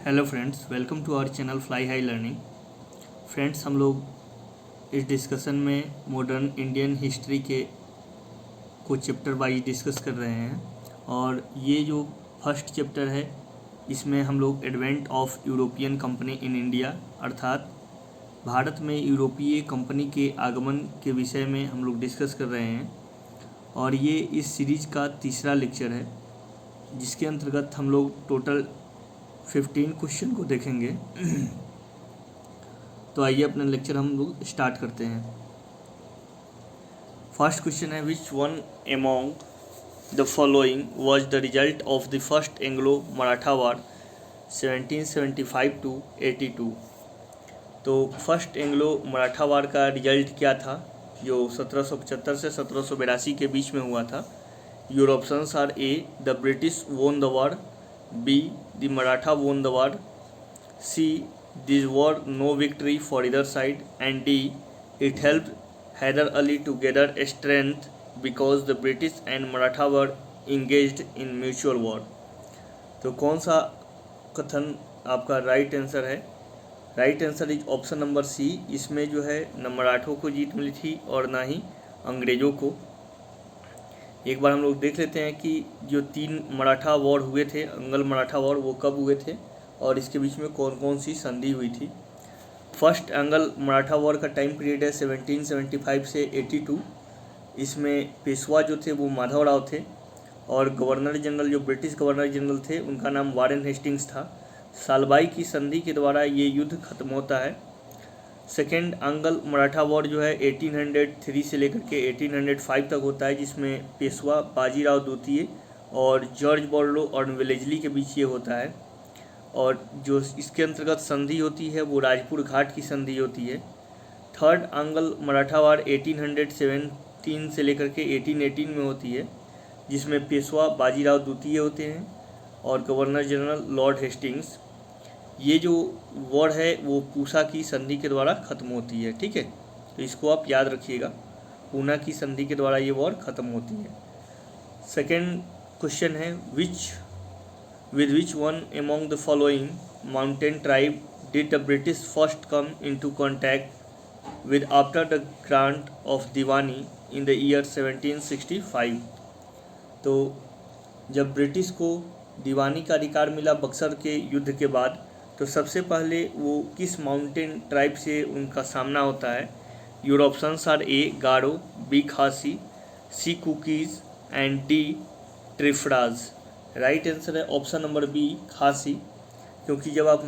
Hello friends, welcome to our channel fly high learning. Friends, हम लोग इस discussion में मॉडर्न इंडियन हिस्ट्री के कुछ चैप्टर वाइज डिस्कस कर रहे हैं और ये जो फर्स्ट चैप्टर है इसमें हम लोग advent of European company in India अर्थात भारत में यूरोपीय कंपनी के आगमन के विषय में हम लोग डिस्कस कर रहे हैं और ये इस सीरीज़ का तीसरा लेक्चर है जिसके अंतर्गत हम लोग टोटल 15 क्वेश्चन को देखेंगे। तो आइए अपना लेक्चर हम लोग स्टार्ट करते हैं। फर्स्ट क्वेश्चन है, which one among the following was the result of the first Anglo Maratha war 1775 to 82। तो फर्स्ट एंग्लो मराठा वार का रिजल्ट क्या था जो 1775 से 1782 के बीच में हुआ था। Your options are A, the British won the war, B, the Maratha won the war, C, this war no victory for either side, and D, it helped Hyder Ali to gather strength because the British and Maratha were engaged in mutual war। तो कौन सा कथन आपका right answer है? Right answer is option number C. इसमें जो है न मराठों को जीत मिली थी और ना ही अंग्रेज़ों को। एक बार हम लोग देख लेते हैं कि जो 3 मराठा वॉर हुए थे, अंगल मराठा वॉर, वो कब हुए थे और इसके बीच में कौन कौन सी संधि हुई थी। फर्स्ट अंगल मराठा वॉर का टाइम पीरियड है 1775 से 82। इसमें पेशवा जो थे वो माधवराव थे और गवर्नर जनरल जो ब्रिटिश गवर्नर जनरल थे उनका नाम वारेन हेस्टिंग्स था। सालबाई की संधि के द्वारा ये युद्ध खत्म होता है। सेकेंड अंगल मराठा वॉर जो है 1803 से लेकर के 1805 तक होता है, जिसमें पेशवा बाजीराव द्वितीय और जॉर्ज बॉर्लो और वेलेजली के बीच ये होता है। और जो इसके अंतर्गत संधि होती है वो राजपुर घाट की संधि होती है। थर्ड अंगल मराठा वार 1817 से लेकर के 1818 में होती है, जिसमें पेशवा बाजीराव द्वितीय होते हैं और गवर्नर जनरल लॉर्ड हेस्टिंग्स। ये जो वॉर है वो पूसा की संधि के द्वारा खत्म होती है। ठीक है, तो इसको आप याद रखिएगा, पूना की संधि के द्वारा ये वॉर खत्म होती है। सेकेंड क्वेश्चन है, with which one among the following mountain tribe did the British first come into contact with after the grant of Deewani in the year 1765। तो जब ब्रिटिश को दीवानी का अधिकार मिला बक्सर के युद्ध के बाद, तो सबसे पहले वो किस माउंटेन ट्राइब से उनका सामना होता है। Your options are A, Garo, B, Khasi, C, Kukis and D, ट्रिफडाज। राइट आंसर है ऑप्शन नंबर बी, खासी। क्योंकि जब आप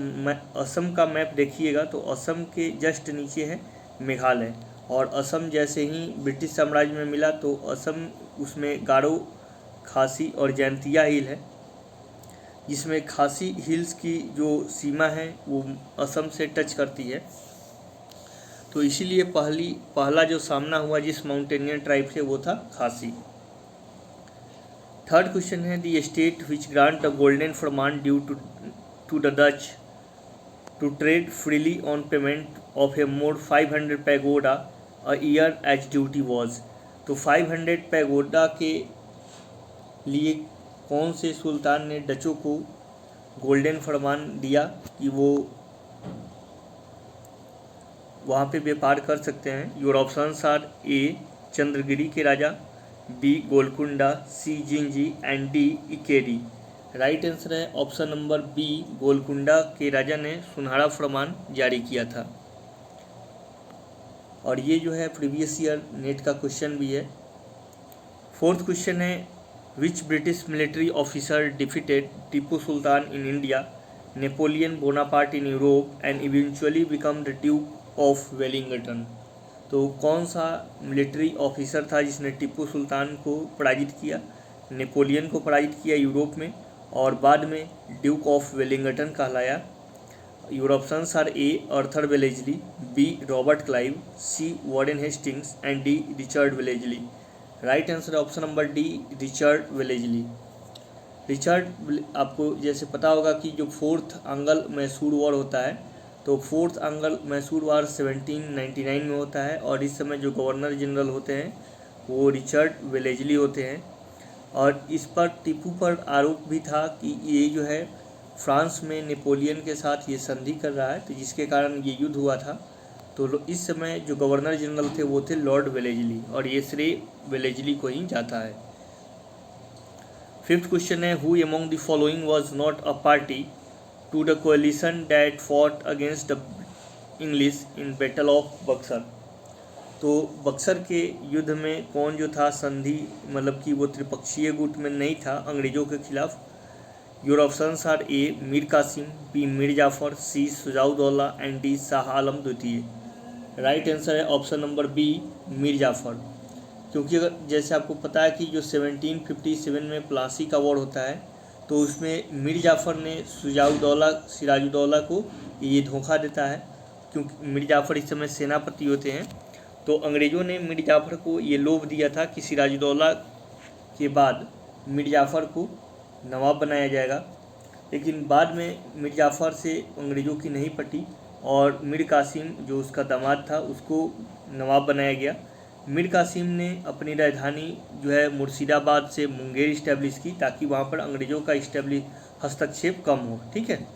असम का मैप देखिएगा तो असम के जस्ट नीचे है मेघालय, और असम जैसे ही ब्रिटिश साम्राज्य में मिला तो असम उसमें गारो, खासी और जैंतिया हिल है, जिसमें खासी हिल्स की जो सीमा है वो असम से टच करती है। तो इसीलिए पहला जो सामना हुआ जिस माउंटेनियर ट्राइब से वो था खासी। थर्ड क्वेश्चन है, the state which grant the golden फरमान due to the Dutch to trade freely on payment of a more 500 pagoda a year as duty was. तो 500 पैगोडा के लिए कौन से सुल्तान ने डचों को गोल्डन फरमान दिया कि वो वहाँ पे व्यापार कर सकते हैं। Your options are A, Chandragiri के राजा, B, Golconda, C, Gingee and D, Ikkeri. Right answer है ऑप्शन नंबर बी, गोलकुंडा के राजा ने सुनहरा फरमान जारी किया था। और ये जो है प्रीवियस ईयर नेट का क्वेश्चन भी है। फोर्थ क्वेश्चन है, Which British military officer defeated Tipu Sultan in India, Napoleon Bonaparte in Europe, and eventually became the Duke of Wellington? तो कौन सा मिलिट्री ऑफिसर था जिसने टीपू सुल्तान को पराजित किया, नेपोलियन को पराजित किया यूरोप में और बाद में ड्यूक ऑफ वेलिंगटन कहलाया। Your options are A, Arthur Wellesley, B, Robert Clive, C, Warren Hastings and D, Richard Wellesley. Right answer है option number D, Richard Wellesley. आपको जैसे पता होगा कि जो फोर्थ अंगल मैसूर वॉर होता है, तो फोर्थ अंगल मैसूर वॉर 1799 में होता है और इस समय जो गवर्नर जनरल होते हैं वो रिचर्ड वेलेजली होते हैं। और इस पर टीपू पर आरोप भी था कि ये जो है फ्रांस में नेपोलियन के साथ ये संधि कर रहा है, तो जिसके कारण ये युद्ध हुआ था। तो इस समय जो गवर्नर जनरल थे वो थे लॉर्ड वेलेजली, और ये श्रेय वेलेजली को ही जाता है। फिफ्थ क्वेश्चन है, who among the following was not a party to the coalition that fought against the English in battle of Buxar. तो बक्सर के युद्ध में कौन जो था संधि, मतलब कि वो त्रिपक्षीय गुट में नहीं था अंग्रेजों के खिलाफ। Your options are A Mir Qasim, B Mir Jafar, C Shujauddaula and D Shah Alam द्वितीय। राइट आंसर है option number B Mir Jafar, क्योंकि अगर जैसे आपको पता है कि जो 1757 में प्लासी का वॉर होता है, तो उसमें मीर जाफर ने शुजाउद्दौला सिराजुद्दौला को ये धोखा देता है, क्योंकि मीर जाफर इस समय सेनापति होते हैं। तो अंग्रेज़ों ने मीर जाफ़र को ये लोभ दिया था कि सिराजुद्दौला के बाद मीर जाफ़र को नवाब बनाया जाएगा, लेकिन बाद में मीर जाफ़र से अंग्रेज़ों की नहीं पटी और मीर कासिम जो उसका दामाद था उसको नवाब बनाया गया। मीर कासिम ने अपनी राजधानी जो है मुर्शिदाबाद से मुंगेर इस्टेब्लिश की, ताकि वहाँ पर अंग्रेज़ों का हस्तक्षेप कम हो। ठीक है,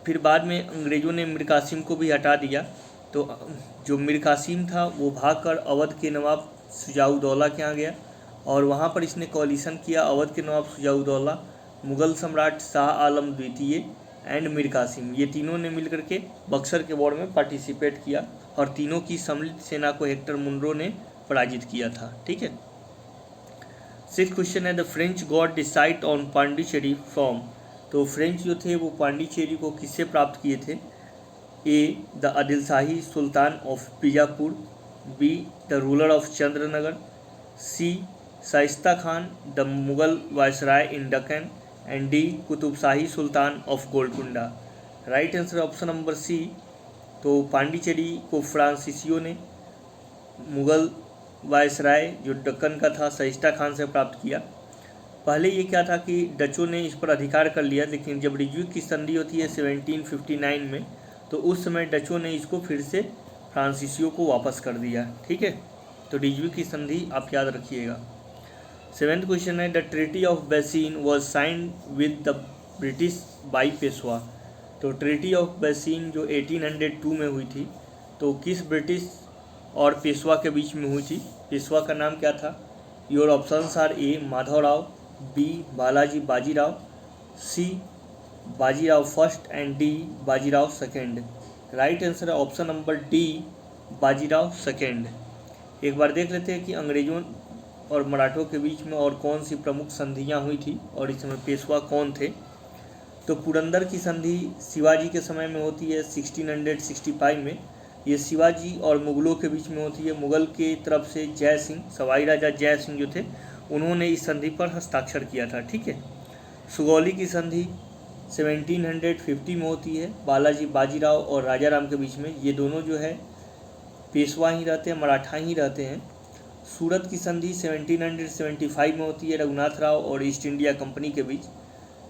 फिर बाद में अंग्रेज़ों ने मीर कासिम को भी हटा दिया। तो जो मीर कासिम था वो भागकर अवध के नवाब शुजाउद्दौला के यहाँ गया, और वहाँ पर इसने कोalition किया अवध के नवाब शुजाउद्दौला, मुग़ल सम्राट शाह आलम द्वितीय एंड मीर कासिम, ये तीनों ने मिलकर के बक्सर के वॉर में पार्टिसिपेट किया, और तीनों की सम्मिलित सेना को हेक्टर मुनरो ने पराजित किया था। ठीक है, सिक्स्थ क्वेश्चन है, the French got decide on Pondicherry from. तो फ्रेंच जो थे वो पांडिचेरी को किससे प्राप्त किए थे। A the Adilshahi sultan of Bijapur, B the ruler of Chandernagore, C Shaista Khan the Mughal viceroy in Deccan and D Qutbshahi sultan of Golconda. Right answer option number C. तो पांडिचेरी को फ्रांसीसियों ने मुग़ल वायसराय जो दक्कन का था शाइस्ता खान से प्राप्त किया। पहले ये क्या था कि डचों ने इस पर अधिकार कर लिया, लेकिन जब रिज्विक की संधि होती है 1759 में, तो उस समय डचों ने इसको फिर से फ्रांसीसियों को वापस कर दिया। ठीक है, तो रिज्विक की संधि आप याद रखिएगा। सेवेंथ क्वेश्चन है, the treaty of basin was signed with the British by Peshwa. तो ट्रीटी ऑफ बेसिन जो 1802 में हुई थी, तो किस ब्रिटिश और पेशवा के बीच में हुई थी। पेशवा का नाम क्या था। Your options are A Madhavrao, B Balaji Bajirao, C Bajirao first and D Bajirao second. Right answer है option number D Bajirao second. एक बार देख लेते हैं कि अंग्रेज़ों और मराठों के बीच में और कौन सी प्रमुख संधियां हुई थी और इसमें पेशवा कौन थे। तो पुरंदर की संधि शिवाजी के समय में होती है 1665 में। ये शिवाजी और मुग़लों के बीच में होती है। मुग़ल के तरफ से जय सिंह, सवाई राजा जय सिंह जो थे, उन्होंने इस संधि पर हस्ताक्षर किया था। ठीक है, सुगौली की संधि 1750 में होती है बालाजी बाजीराव और राजा राम के बीच में। ये दोनों जो है पेशवा ही रहते हैं, मराठा ही रहते हैं। सूरत की संधि 1775 में होती है रघुनाथ राव और ईस्ट इंडिया कंपनी के बीच।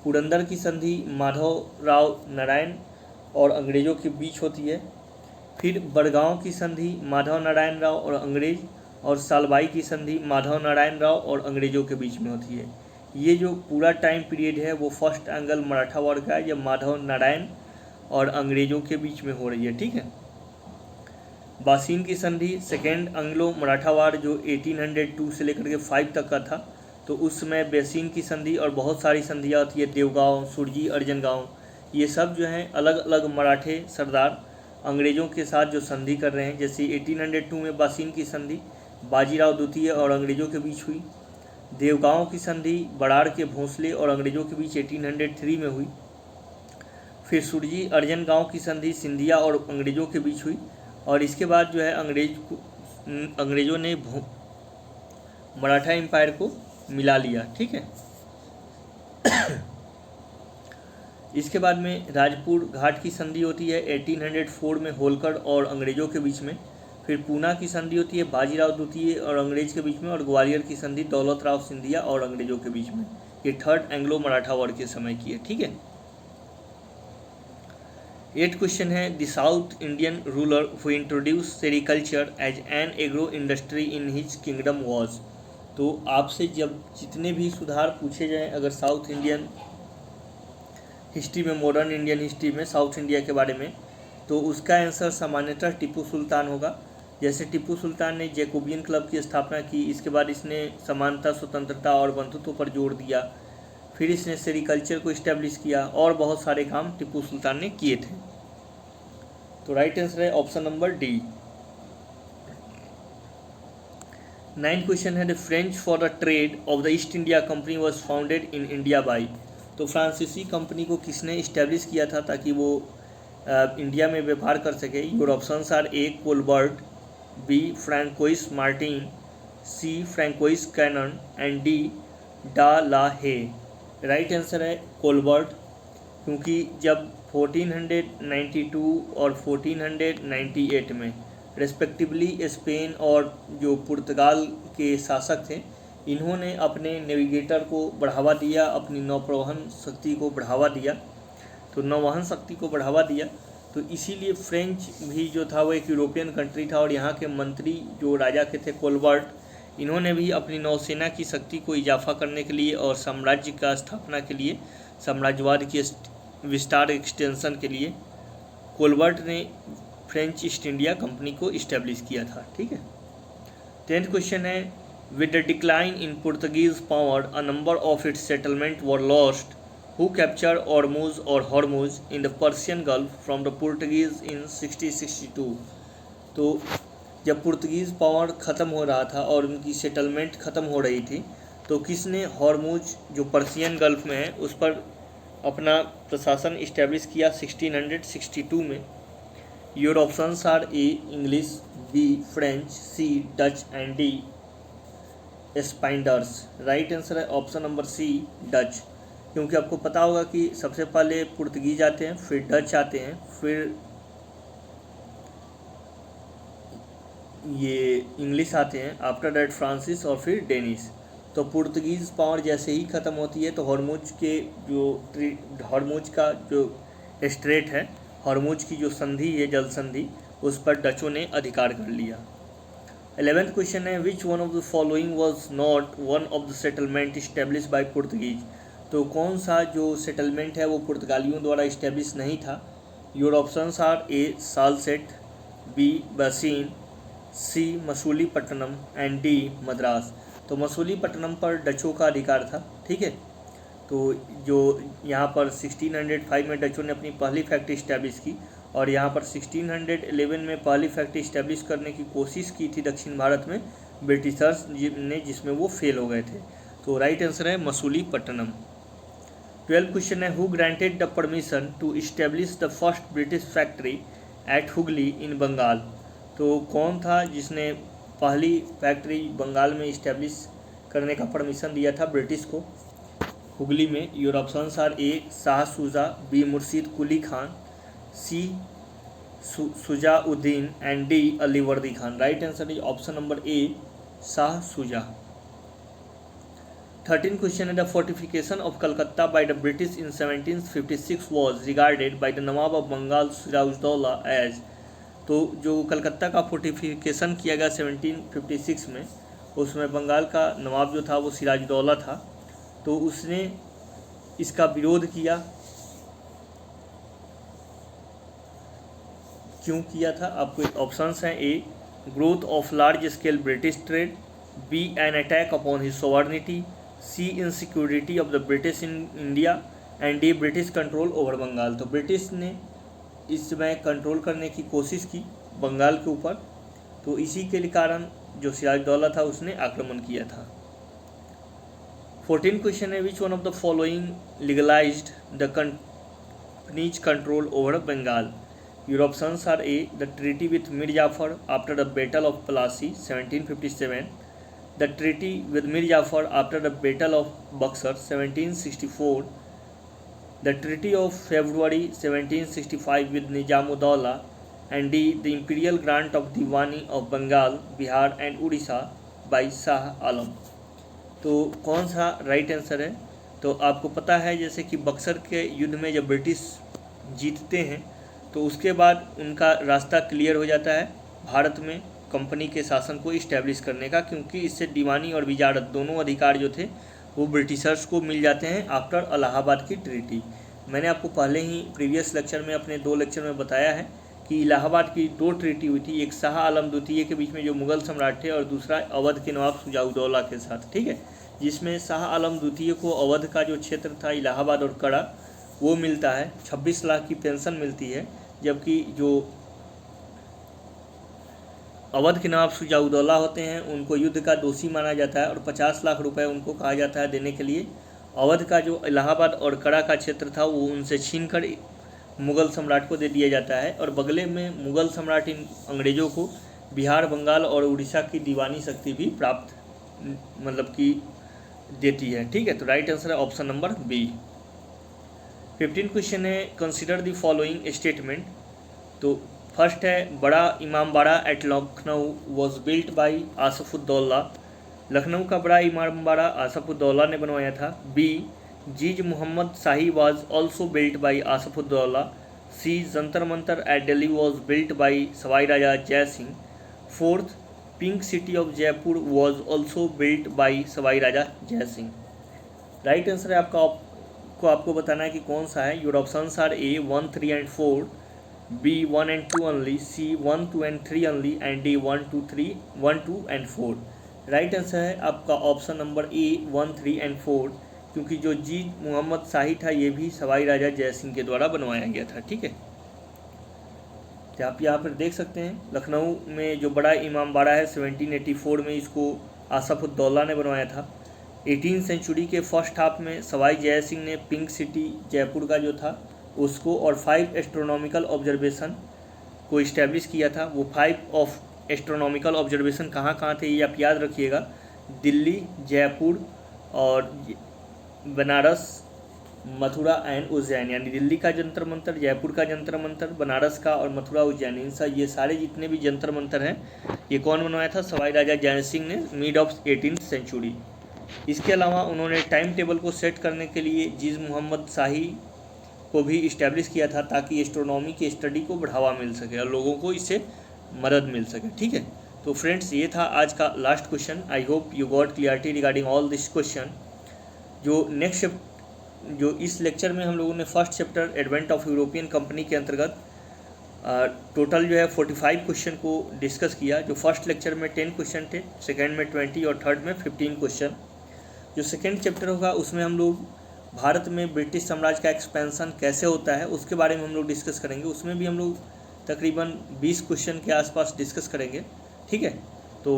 पुरंदर की संधि माधव राव नारायण और अंग्रेज़ों के बीच होती है। फिर बड़गांव की संधि माधव नारायण राव और अंग्रेज़, और सालबाई की संधि माधव नारायण राव और अंग्रेज़ों के बीच में होती है। ये जो पूरा टाइम पीरियड है वो फर्स्ट एंगल मराठा वॉर का है, जब माधव नारायण और अंग्रेज़ों के बीच में हो रही है। ठीक है, बासीन की संधि सेकेंड एंग्लो मराठा वार जो 1802 से लेकर के 5 तक का था, तो उस समय बासीन की संधि और बहुत सारी संधियाँ होती है, देवगांव, सुरजी, अर्जनगांव, ये सब जो हैं अलग अलग मराठे सरदार अंग्रेज़ों के साथ जो संधि कर रहे हैं। जैसे 1802 में बासीन की संधि बाजीराव द्वितीय और अंग्रेज़ों के बीच हुई। देवगांव की संधि बड़ाड़ के भोंसले और अंग्रेज़ों के बीच 1803 में हुई। फिर सुरजी अर्जन गांव की संधि सिंधिया और अंग्रेज़ों के बीच हुई, और इसके बाद जो है अंग्रेज़ों ने मराठा एम्पायर को मिला लिया। ठीक है, इसके बाद में राजपुर घाट की संधि होती है 1804 में होलकर और अंग्रेज़ों के बीच में। फिर पूना की संधि होती है बाजीराव द्वितीय और अंग्रेज़ के बीच में, और ग्वालियर की संधि दौलत राव सिंधिया और अंग्रेज़ों के बीच में। ये थर्ड एंग्लो मराठा वॉर के समय की है। ठीक है, 8th क्वेश्चन है, the South Indian ruler who introduce sericulture as an agro industry in his kingdom was. तो आपसे जब जितने भी सुधार पूछे जाएँ, अगर साउथ इंडियन हिस्ट्री में, मॉडर्न इंडियन हिस्ट्री में साउथ इंडिया के बारे में, तो उसका आंसर सामान्यतः टीपू सुल्तान होगा। जैसे टीपू सुल्तान ने जैकोबियन क्लब की स्थापना की, इसके बाद इसने समानता, स्वतंत्रता और बंधुत्व पर जोर दिया, फिर इसने सेरिकल्चर को इस्टेब्लिश किया और बहुत सारे काम टीपू सुल्तान ने किए थे। तो राइट आंसर है ऑप्शन नंबर डी। 9 क्वेश्चन है the French for the trade off the east India company was founded in India by. तो फ्रांसीसी कंपनी को किसने इस्टेब्लिश किया था ताकि वो इंडिया में व्यापार कर सके? Your options are A Colbert, B Francois Martin, C Francois Caron and D de la Haye. Right answer है कोलबर्ट, क्योंकि जब 1492 और 1498 में रेस्पेक्टिवली स्पेन और जो पुर्तगाल के शासक थे, इन्होंने अपने नेविगेटर को बढ़ावा दिया, अपनी नौप्रवहन शक्ति को बढ़ावा दिया, तो नौवहन शक्ति को बढ़ावा दिया। तो इसीलिए फ्रेंच भी जो था वो एक यूरोपियन कंट्री था, और यहाँ के मंत्री जो राजा के थे कोलबर्ट, इन्होंने भी अपनी नौसेना की शक्ति को इजाफा करने के लिए और साम्राज्य का स्थापना के लिए, साम्राज्यवाद की विस्तार एक्सटेंशन के लिए कोलबर्ट ने फ्रेंच ईस्ट इंडिया कंपनी को इस्टेब्लिश किया था। ठीक है। 10th क्वेश्चन है with the decline in Portuguese power a number of its settlement were lost, who capture Ormuz or Hormuz in the Persian Gulf from the Portuguese in 1662। तो जब Portuguese power ख़त्म हो रहा था और उनकी सेटलमेंट ख़त्म हो रही थी, तो किसने हॉर्मुज जो पर्शियन गल्फ में है उस पर अपना प्रशासन इस्टेब्लिश किया 1662 में? Your options are A English, B French, C Dutch and D Spaniards. Right answer है ऑप्शन नंबर सी डच, क्योंकि आपको पता होगा कि सबसे पहले पुर्तगीज आते हैं, फिर डच आते हैं, फिर ये इंग्लिश आते हैं, आफ्टर दैट फ्रांसिस और फिर डेनिश। तो पुर्तगीज़ पावर जैसे ही ख़त्म होती है तो हॉर्मुज का जो स्ट्रेट है, हॉर्मुज की जो संधि है, जल संधि, उस पर डचों ने अधिकार कर लिया। 11th क्वेश्चन है which one of the following was not one of the settlement establish by Portuguese. तो कौन सा जो सेटलमेंट है वो पुर्तगालियों द्वारा इस्टेब्लिश नहीं था? Your options are A Salsette, B Bassein, C Masulipatnam and D Madras. तो मसूलीपट्टनम पर डचों का अधिकार था। ठीक है। तो जो यहाँ पर 1605 में डचों ने अपनी पहली फैक्ट्री इस्टेब्लिश की, और यहाँ पर 1611 में पहली फैक्ट्री इस्टेब्लिश करने की कोशिश की थी दक्षिण भारत में ब्रिटिशर्स ने, जिसमें वो फेल हो गए थे। तो राइट आंसर है मसूलीपट्टनम। 12th क्वेश्चन है who granted the permission to establish the first British factory at Hooghly in Bengal. तो कौन था जिसने पहली फैक्ट्री बंगाल में इस्टेब्लिश करने का परमिशन दिया था ब्रिटिश को, हुगली में? Your options are A Shah Shuja, B Murshid Quli Khan, C Shujauddin and D Alivardi Khan. Right answer is option number A Shah Shuja. 13th question है the fortification of Calcutta by the British in 1756 was regarded by the nawab of Bengal Sirajuddaula as. तो जो कलकत्ता का fortification किया गया 1756 में, उसमें बंगाल का नवाब जो था वो सिराजुद्दौला था, तो उसने इसका विरोध किया। क्यों किया था? आपको ऑप्शंस हैं A growth of large scale British trade, B an attack upon his sovereignty, C insecurity of the British in India and D British control over Bengal. तो ब्रिटिश ने इसमें कंट्रोल करने की कोशिश की बंगाल के ऊपर, तो इसी के कारण जो सिराजुद्दौला था उसने आक्रमण किया था। 14th क्वेश्चन है which one of the following legalized the company's control over Bengal. Your options are A the treaty with Mir Jafar after the battle of Plassey 1757, the treaty with Mir Jafar after the battle of Buxar 1764, the Treaty of February 1765 with Nizamuddaulah, and D the imperial grant of Diwani of Bengal, Bihar and Odisha by Shah Alam। तो कौन सा right answer है? तो आपको पता है जैसे कि बक्सर के युद्ध में जब ब्रिटिश जीतते हैं तो उसके बाद उनका रास्ता क्लियर हो जाता है भारत में कंपनी के शासन को इस्टेब्लिश करने का, क्योंकि इससे दीवानी और विजारत दोनों अधिकार जो थे वो ब्रिटिशर्स को मिल जाते हैं आफ्टर इलाहाबाद की ट्रीटी। मैंने आपको पहले ही प्रीवियस लेक्चर में, अपने 2 लेक्चर में बताया है कि इलाहाबाद की 2 ट्रीटी हुई थी, एक शाह आलम द्वितीय के बीच में जो मुगल सम्राट थे और दूसरा अवध के नवाब शुजाउद्दौला के साथ, ठीक है, जिसमें शाह आलम द्वितीय को अवध का जो क्षेत्र था इलाहाबाद और कड़ा वो मिलता है, 26 लाख की पेंशन मिलती है, जबकि जो अवध के नवाब शुजाउद्दौला होते हैं उनको युद्ध का दोषी माना जाता है और 50 लाख रुपए उनको कहा जाता है देने के लिए। अवध का जो इलाहाबाद और कड़ा का क्षेत्र था वो उनसे छीनकर मुगल सम्राट को दे दिया जाता है और बगले में मुगल सम्राट इन अंग्रेज़ों को बिहार, बंगाल और उड़ीसा की दीवानी शक्ति भी प्राप्त मतलब कि देती है, ठीक है। तो राइट आंसर है ऑप्शन नंबर बी। 15 क्वेश्चन है, कंसिडर द फॉलोइंग स्टेटमेंट। तो फर्स्ट है, Bara Imambara at Lucknow was built by Asafuddaula. Lucknow का बड़ा इमामबाड़ा आसफुद्दौला ने बनवाया था। बी, जीज Mohammad Shahi was also built by Asafuddaula. C, Jantar Mantar at Delhi was built by Sawai Raja Jai Singh. Fourth, Pink City of Jaipur was also built by Sawai Raja Jai Singh. Right answer है आपको बताना है कि कौन सा है। Your options are A 1, 3 and 4, B 1 and 2 only, C 1, 2 and 3 only, and D 1, 2, 3, 1, 2 and 4। Right answer है आपका ऑप्शन नंबर ए 1, 3 and 4, क्योंकि जो जी मोहम्मद शाही था ये भी सवाई राजा जय सिंह के द्वारा बनवाया गया था, ठीक है। तो आप यहाँ पर देख सकते हैं लखनऊ में जो बड़ा इमामबाड़ा है 1784 में इसको आसफुद्दौला ने बनवाया था। 18वीं सेंचुरी के फर्स्ट हाफ में सवाई जय सिंह ने पिंक सिटी जयपुर का जो था उसको और 5 एस्ट्रोनॉमिकल ऑब्जर्वेशन को इस्टेब्लिश किया था। वो 5 एस्ट्रोनॉमिकल ऑब्जर्वेशन कहाँ थे ये आप याद रखिएगा, दिल्ली, जयपुर और बनारस, मथुरा एंड उज्जैन, यानी दिल्ली का जंतर मंतर, जयपुर का जंतर मंतर, बनारस का और मथुरा उज्जैन, ये सारे जितने भी जंतर मंतर हैं ये कौन बनवाया था? सवाई राजा जय सिंह ने मिड ऑफ 18th सेंचुरी। इसके अलावा उन्होंने टाइम टेबल को सेट करने के लिए जीज मोहम्मद शाही को भी इस्टेब्लिश किया था ताकि एस्ट्रोनॉमी की स्टडी को बढ़ावा मिल सके और लोगों को इससे मदद मिल सके, ठीक है। तो फ्रेंड्स ये था आज का last question. I hope you got clarity regarding all this question. जो इस लेक्चर में हम लोगों ने first chapter advent of European company के अंतर्गत टोटल जो है 45 क्वेश्चन को डिस्कस किया। जो फर्स्ट लेक्चर में 10 क्वेश्चन थे, सेकेंड में 20 और थर्ड में 15 क्वेश्चन। जो सेकेंड चैप्टर होगा उसमें हम लोग भारत में ब्रिटिश साम्राज्य का एक्सपेंशन कैसे होता है उसके बारे में हम लोग डिस्कस करेंगे। उसमें भी हम लोग तकरीबन 20 क्वेश्चन के आसपास डिस्कस करेंगे, ठीक है। तो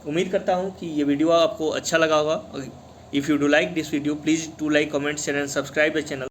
उम्मीद करता हूँ कि ये वीडियो आपको अच्छा लगा होगा। If you do like this video please do like, comment, share and subscribe the channel.